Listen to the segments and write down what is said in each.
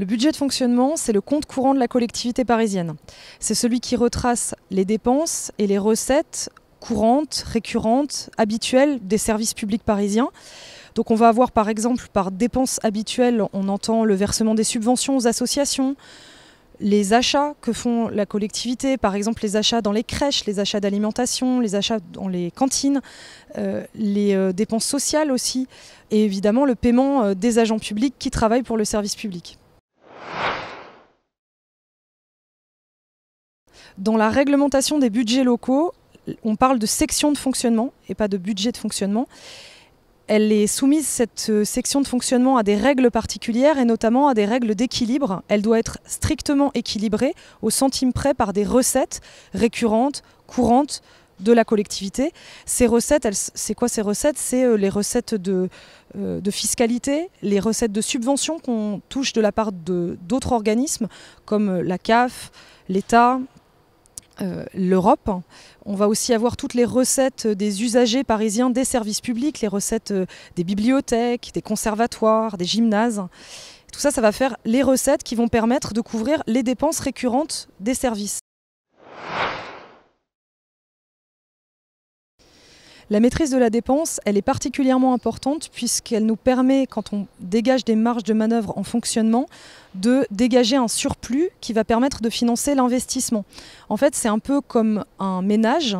Le budget de fonctionnement, c'est le compte courant de la collectivité parisienne. C'est celui qui retrace les dépenses et les recettes courantes, récurrentes, habituelles des services publics parisiens. Donc on va avoir par exemple par dépenses habituelles, on entend le versement des subventions aux associations, les achats que font la collectivité, par exemple les achats dans les crèches, les achats d'alimentation, les achats dans les cantines, les dépenses sociales aussi, et évidemment le paiement des agents publics qui travaillent pour le service public. Dans la réglementation des budgets locaux, on parle de section de fonctionnement et pas de budget de fonctionnement. Elle est soumise, cette section de fonctionnement, à des règles particulières et notamment à des règles d'équilibre. Elle doit être strictement équilibrée au centime près par des recettes récurrentes, courantes de la collectivité. Ces recettes, c'est quoi ces recettes? C'est les recettes de fiscalité, les recettes de subventions qu'on touche de la part d'autres organismes comme la CAF, l'État, l'Europe. On va aussi avoir toutes les recettes des usagers parisiens des services publics, les recettes des bibliothèques, des conservatoires, des gymnases. Tout ça, ça va faire les recettes qui vont permettre de couvrir les dépenses récurrentes des services. La maîtrise de la dépense, elle est particulièrement importante puisqu'elle nous permet, quand on dégage des marges de manœuvre en fonctionnement, de dégager un surplus qui va permettre de financer l'investissement. En fait, c'est un peu comme un ménage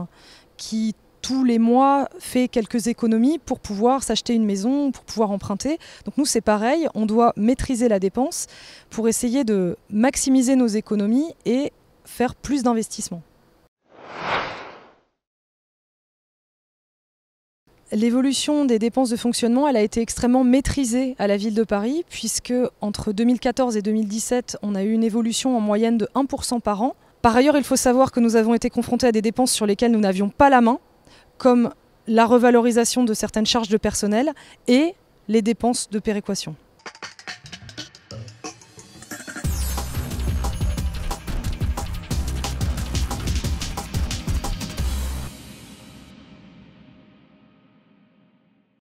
qui, tous les mois, fait quelques économies pour pouvoir s'acheter une maison, pour pouvoir emprunter. Donc nous, c'est pareil, on doit maîtriser la dépense pour essayer de maximiser nos économies et faire plus d'investissements. L'évolution des dépenses de fonctionnement, elle a été extrêmement maîtrisée à la ville de Paris, puisque entre 2014 et 2017, on a eu une évolution en moyenne de 1% par an. Par ailleurs, il faut savoir que nous avons été confrontés à des dépenses sur lesquelles nous n'avions pas la main, comme la revalorisation de certaines charges de personnel et les dépenses de péréquation.